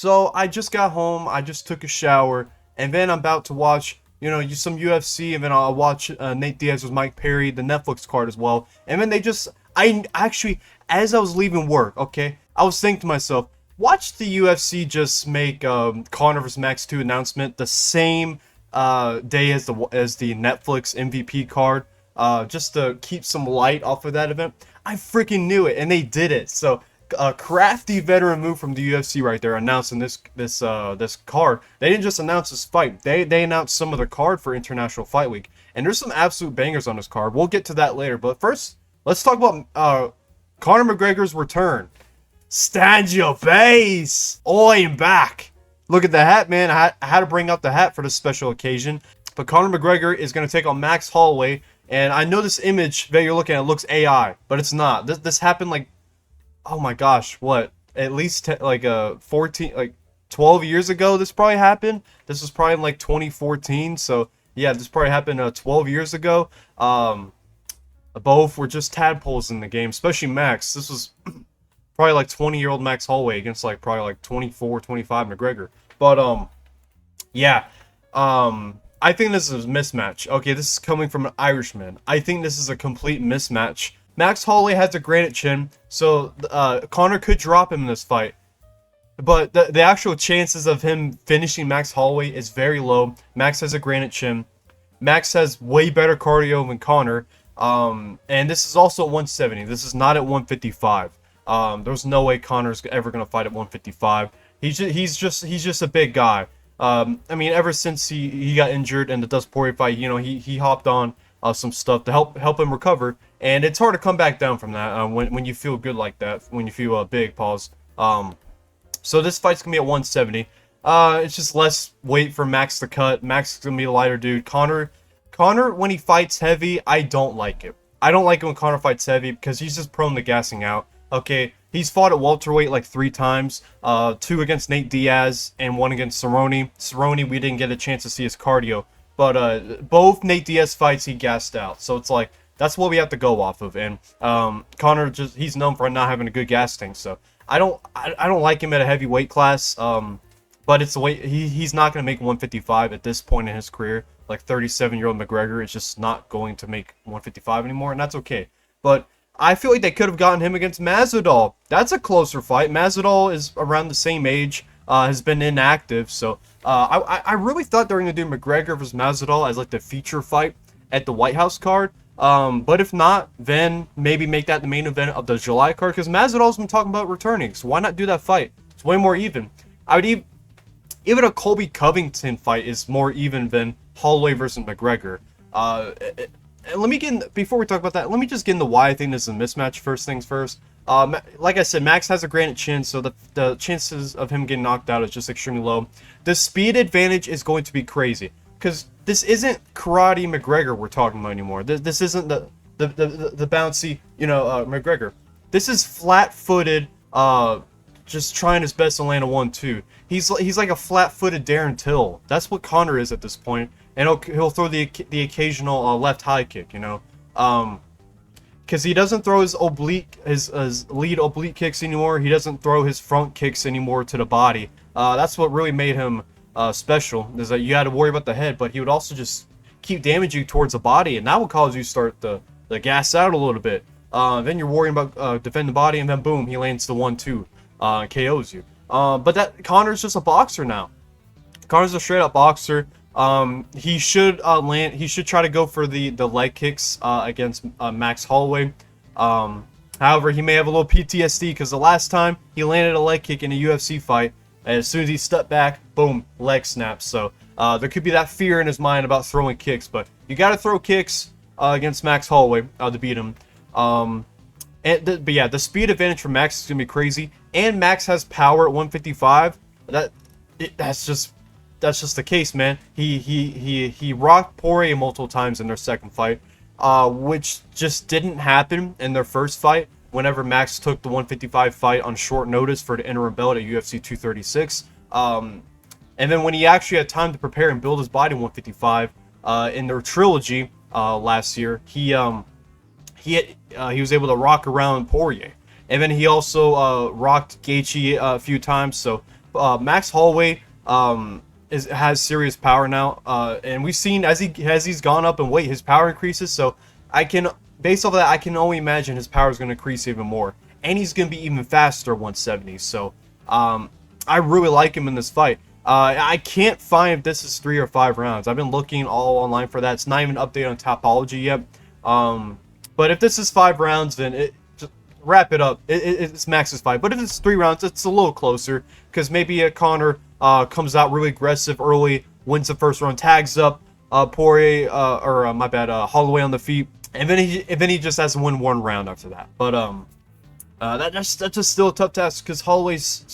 So I just got home, I just took a shower, and then I'm about to watch, some UFC, and then I'll watch Nate Diaz with Mike Perry, the Netflix card as well. And then I actually, as I was leaving work, okay, I was thinking to myself, watch the UFC just make Conor vs. Max 2 announcement the same day as the Netflix MVP card, just to keep some light off of that event. I freaking knew it, and they did it. So a crafty veteran move from the UFC right there, announcing this card. They didn't just announce this fight; they announced some of the card for International Fight Week, and there's some absolute bangers on this card. We'll get to that later, but first, let's talk about Conor McGregor's return. Stand your base! Oi, I'm back. Look at the hat, man. I had to bring out the hat for this special occasion. But Conor McGregor is going to take on Max Holloway, and I know this image that you're looking at looks AI, but it's not. This happened like, oh my gosh, what? At least 14, like 12 years ago. This probably happened. This was probably in like 2014. So yeah, this probably happened 12 years ago. Both were just tadpoles in the game, especially Max. This was probably like 20-year-old Max Holloway against like probably like 24, 25 McGregor. But yeah. I think this is a mismatch. Okay, this is coming from an Irishman. I think this is a complete mismatch. Max Holloway has a granite chin, so Conor could drop him in this fight. But the actual chances of him finishing Max Holloway is very low. Max has a granite chin. Max has way better cardio than Conor. And this is also at 170. This is not at 155. There's no way Conor's ever gonna fight at 155. He's just a big guy. I mean, ever since he got injured in the Dust Poirier fight, he hopped on some stuff to help him recover, and it's hard to come back down from that when you feel good like that, when you feel big. Pause. So this fight's gonna be at 170. It's just less weight for Max to cut. Max is gonna be a lighter dude. Conor, when he fights heavy, I don't like it. I don't like it when Conor fights heavy because he's just prone to gassing out. Okay, he's fought at welterweight like 3 times, 2 against Nate Diaz and 1 against Cerrone. Cerrone, we didn't get a chance to see his cardio, but both Nate Diaz fights he gassed out. So it's like that's what we have to go off of. And Conor he's known for not having a good gas tank. So I don't like him at a heavyweight class. But it's the way he's not going to make 155 at this point in his career. Like 37-year-old McGregor is just not going to make 155 anymore, and that's okay. But I feel like they could have gotten him against Masvidal. That's a closer fight. Masvidal is around the same age, has been inactive. So I really thought they were going to do McGregor versus Masvidal as like the feature fight at the White House card. But if not, then maybe make that the main event of the July card, because Masvidal's been talking about returning. So why not do that fight? It's way more even. I would even a Colby Covington fight is more even than Holloway versus McGregor. Let me before we talk about that, let me just get into why I think this is a mismatch. First things first. Like I said, Max has a granite chin, so the chances of him getting knocked out is just extremely low. The speed advantage is going to be crazy, because this isn't karate McGregor we're talking about anymore. This isn't the bouncy, McGregor. This is flat-footed, just trying his best to land a 1-2. He's like a flat-footed Darren Till. That's what Conor is at this point. And he'll throw the occasional left high kick, because he doesn't throw his lead oblique kicks anymore. He doesn't throw his front kicks anymore to the body. That's what really made him special, is that you had to worry about the head, but he would also just keep damaging towards the body, and that would cause you to start the gas out a little bit. Then you're worrying about defending the body, and then boom, he lands the 1-2, KOs you. But that Conor's just a boxer now. Conor's a straight up boxer. He should try to go for the leg kicks against Max Holloway. However, he may have a little PTSD, because the last time he landed a leg kick in a UFC fight, as soon as he stepped back, boom, leg snaps. So there could be that fear in his mind about throwing kicks, but you got to throw kicks against Max Holloway to beat him. But yeah, the speed advantage for Max is gonna be crazy, and Max has power at 155. That's just the case, man. He rocked Poirier multiple times in their second fight, which just didn't happen in their first fight. Whenever Max took the 155 fight on short notice for the interim belt at UFC 236, and then when he actually had time to prepare and build his body in 155 in their trilogy last year, he was able to rock around Poirier, and then he also rocked Gaethje a few times. So Max Holloway has serious power now, and we've seen as he's gone up in weight, his power increases. So I can, based off of that, I can only imagine his power is going to increase even more, and he's going to be even faster 170. So I really like him in this fight. I can't find if this is 3 or 5 rounds. I've been looking all online for that. It's not even updated on Topology yet. But if this is 5 rounds, then it just wrap it up. It's Max's fight. But if it's 3 rounds, it's a little closer, because maybe Conor comes out really aggressive early, wins the first round, tags up Poirier Holloway on the feet, and then he just has to win 1 round after that. But that's just still a tough task, because Holloway's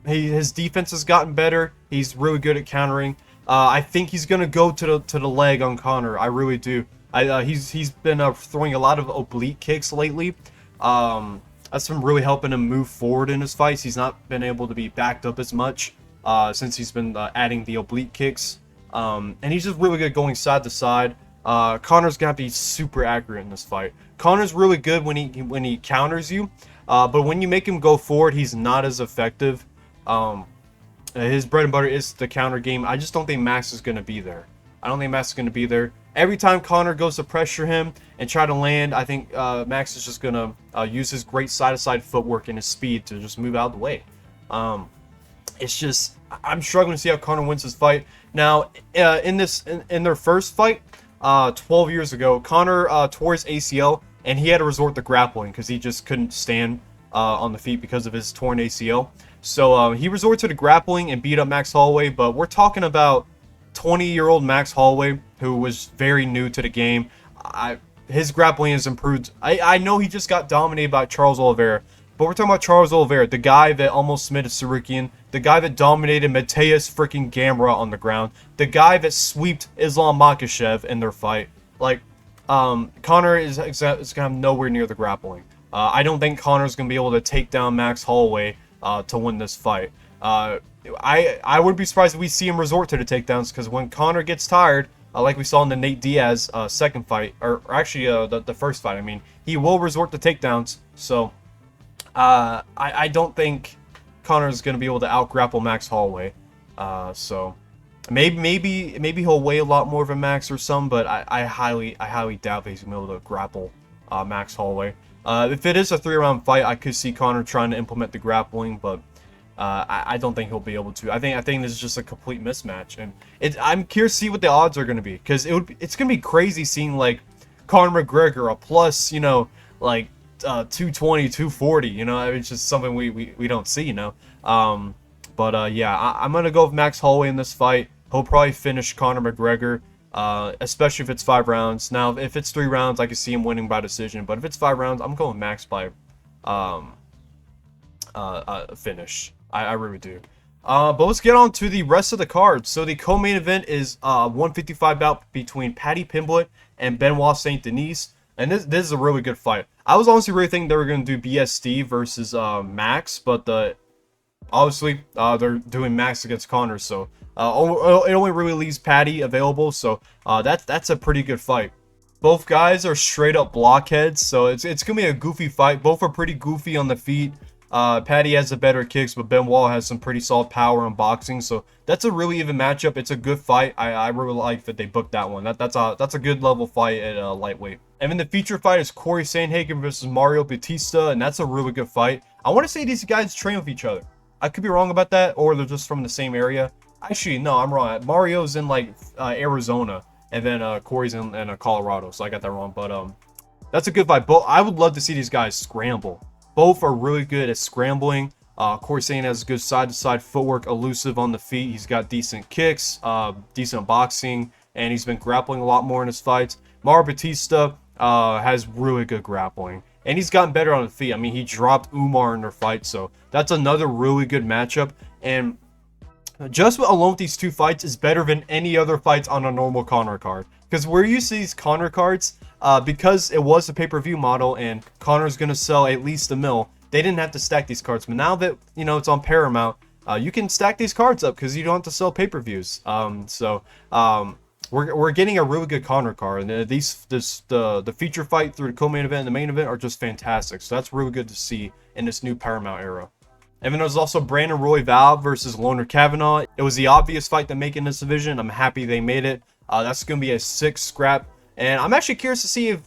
his defense has gotten better. He's really good at countering. I think he's gonna go to the leg on Conor. I really do. He's been throwing a lot of oblique kicks lately. That's been really helping him move forward in his fights. He's not been able to be backed up as much since he's been adding the oblique kicks. And he's just really good going side to side. Conor's gonna be super accurate in this fight. Conor's really good when he counters you, but when you make him go forward, he's not as effective. His bread and butter is the counter game. I just don't think Max is going to be there. I don't think Max is going to be there. Every time Conor goes to pressure him and try to land, I think Max is just going to use his great side-to-side footwork and his speed to just move out of the way. It's just, I'm struggling to see how Conor wins this fight. Now, in their first fight, 12 years ago, Conor tore his ACL, and he had to resort to grappling because he just couldn't stand on the feet because of his torn ACL. So he resorted to grappling and beat up Max Holloway, but we're talking about 20-year-old Max Holloway, who was very new to the game. His grappling has improved. I know he just got dominated by Charles Oliveira, but we're talking about Charles Oliveira, the guy that almost submitted Sarukian, the guy that dominated Mateus freaking Gamrot on the ground, the guy that sweeped Islam Makhachev in their fight. Like, Conor is kind of nowhere near the grappling. I don't think Conor's going to be able to take down Max Holloway to win this fight. I would be surprised if we see him resort to the takedowns, because when Conor gets tired, like we saw in the Nate Diaz second fight, or actually the first fight, I mean, he will resort to takedowns. So I don't think Conor is going to be able to out-grapple Max Holloway. So maybe he'll weigh a lot more of a Max or some, but I highly doubt that he's going to be able to grapple Max Holloway. If it is a 3-round fight, I could see Conor trying to implement the grappling, but I don't think he'll be able to. I think this is just a complete mismatch, and I'm curious to see what the odds are going to be, because it's going to be crazy seeing like Conor McGregor a plus, like 220, 240. It's just something we don't see, yeah, I'm going to go with Max Holloway in this fight. He'll probably finish Conor McGregor. Especially if it's 5 rounds. Now, if it's 3 rounds, I can see him winning by decision. But if it's 5 rounds, I'm going Max by finish. I really do. But let's get on to the rest of the card. So the co-main event is 155 bout between Paddy Pimblett and Benoit Saint Denis. And this is a really good fight. I was honestly really thinking they were going to do BSD versus Max, but obviously they're doing Max against Conor, so it only really leaves Paddy available, so that's a pretty good fight. Both guys are straight up blockheads, so it's gonna be a goofy fight. Both are pretty goofy on the feet. Paddy has the better kicks, but Benoit has some pretty solid power in boxing, so that's a really even matchup. It's a good fight. I really like that they booked that one. That's a good level fight at lightweight. And then the feature fight is Corey Sandhagen versus Mario Bautista, and that's a really good fight. I want to say these guys train with each other. I could be wrong about that, or they're just from the same area. Actually, no, I'm wrong. Mario's in like Arizona, and then Corey's in Colorado, so I got that wrong. But that's a good fight. I would love to see these guys scramble. Both are really good at scrambling. Corey Sandhagen has good side-to-side footwork, elusive on the feet. He's got decent kicks, decent boxing, and he's been grappling a lot more in his fights. Mario Bautista has really good grappling. And he's gotten better on the feet. I mean, he dropped Umar in their fight, so that's another really good matchup. And just alone with these 2 fights is better than any other fights on a normal Conor card. Because we're used to these Conor cards, because it was a pay-per-view model and Conor's going to sell at least $1 million, they didn't have to stack these cards. But now that, it's on Paramount, you can stack these cards up because you don't have to sell pay-per-views. We're getting a really good Conor card, and the feature fight through the co-main event and the main event are just fantastic. So that's really good to see in this new Paramount era. And then there's also Brandon Royval versus Loner Kavanaugh. It was the obvious fight to make in this division. I'm happy they made it. That's going to be a 6 scrap. And I'm actually curious to see if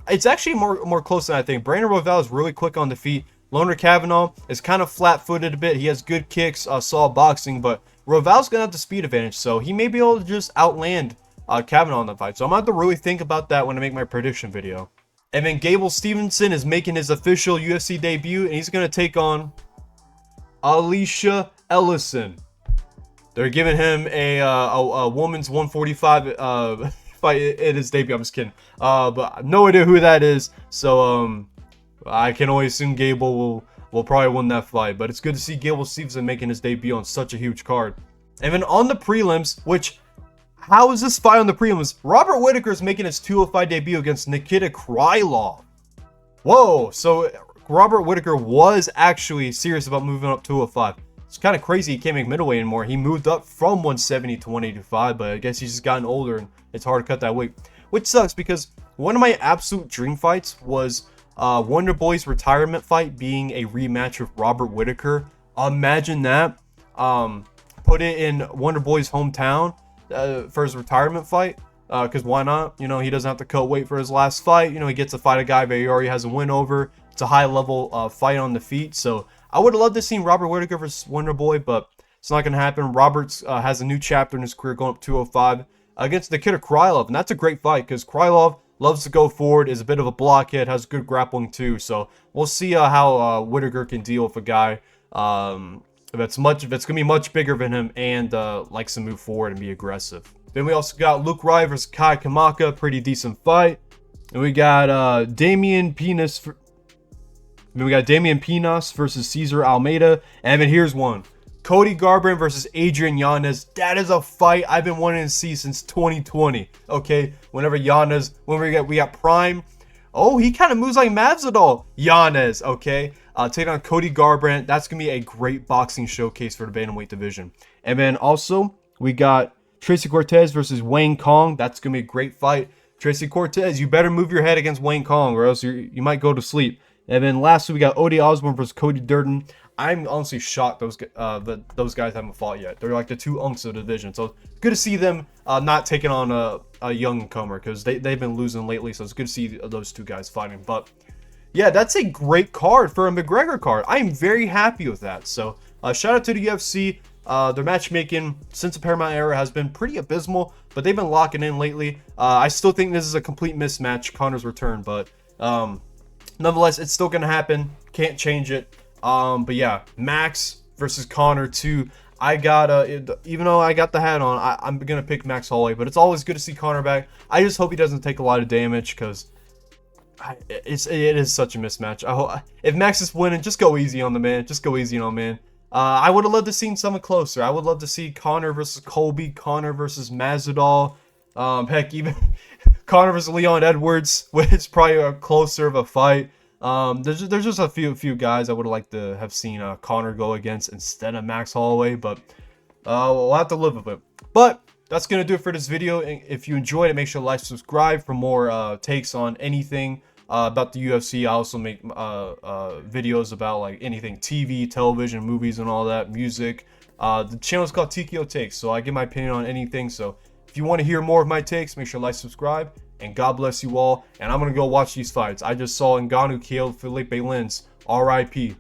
it's actually more close than I think. Brandon Royval is really quick on the feet. Loner Kavanaugh is kind of flat-footed a bit. He has good kicks, solid boxing, but Royval's going to have the speed advantage, so he may be able to just outland Kavanaugh in the fight. So I'm going to have to really think about that when I make my prediction video. And then Gable Stevenson is making his official UFC debut, and he's going to take on Alicia Ellison. They're giving him a woman's 145 fight in his debut. I'm just kidding. But no idea who that is. So I can only assume Gable will probably win that fight. But it's good to see Gable Stevenson making his debut on such a huge card. And then on the prelims, which how is this fight on the prelims? Robert Whittaker is making his 205 debut against Nikita Krylov. Whoa, so Robert Whittaker was actually serious about moving up to 205. It's kind of crazy he can't make middleweight anymore. He moved up from 170 to 185, but I guess he's just gotten older and it's hard to cut that weight. Which sucks because one of my absolute dream fights was Wonder Boy's retirement fight being a rematch with Robert Whittaker. Imagine that. Put it in Wonder Boy's hometown for his retirement fight. Because why not? You know, he doesn't have to cut weight for his last fight. You know, he gets to fight a guy that he already has a win over. It's a high-level fight on the feet. So I would have loved to see Robert Whittaker versus Wonder Boy, but it's not going to happen. Roberts has a new chapter in his career going up 205 against Nikita Krylov. And that's a great fight because Krylov loves to go forward, is a bit of a blockhead, has good grappling too. So we'll see how Whittaker can deal with a guy that's going to be much bigger than him and likes to move forward and be aggressive. Then we also got Luke Rai versus Kai Kamaka, pretty decent fight. And we got Damian Pinas versus Cesar Almeida. And then here's one. Cody Garbrandt versus Adrian Yanez. That is a fight I've been wanting to see since 2020. Okay, whenever Yanez, when we got Prime. Oh, he kind of moves like Masvidal. Yanez, okay. Taking on Cody Garbrandt. That's going to be a great boxing showcase for the bantamweight division. And then also, we got Tracy Cortez versus Wayne Kong. That's going to be a great fight. Tracy Cortez, you better move your head against Wayne Kong or else you might go to sleep. And then lastly, we got Odie Osborne versus Cody Durden. I'm honestly shocked those guys haven't fought yet. They're like the two unks of the division. So good to see them not taking on a young comer because they've been losing lately. So it's good to see those two guys fighting. But yeah, that's a great card for a McGregor card. I'm very happy with that. So shout out to the UFC. Their matchmaking since the Paramount era has been pretty abysmal, but they've been locking in lately. I still think this is a complete mismatch, Conor's return, but nonetheless, it's still going to happen. Can't change it. But yeah, Max versus Conor 2. I got even though I got the hat on, I'm going to pick Max Holloway, but it's always good to see Conor back. I just hope he doesn't take a lot of damage because it is such a mismatch. If Max is winning, just go easy on the man. Just go easy on man. I would have loved to see someone closer. I would love to see Conor versus Colby, Conor versus Masvidal. Heck, even Conor versus Leon Edwards, which is probably a closer of a fight. There's just a few guys I would have liked to have seen Conor go against instead of Max Holloway, but we'll have to live with it. But that's gonna do it for this video. If you enjoyed it, make sure to like, subscribe for more takes on anything about the UFC. I also make videos about like anything TV, television, movies, and all that, music. The channel is called TKO Takes, so I give my opinion on anything. So if you want to hear more of my takes, make sure to like, subscribe, and God bless you all. And I'm gonna go watch these fights. I just saw Ngannou KO'd Felipe Lins. RIP.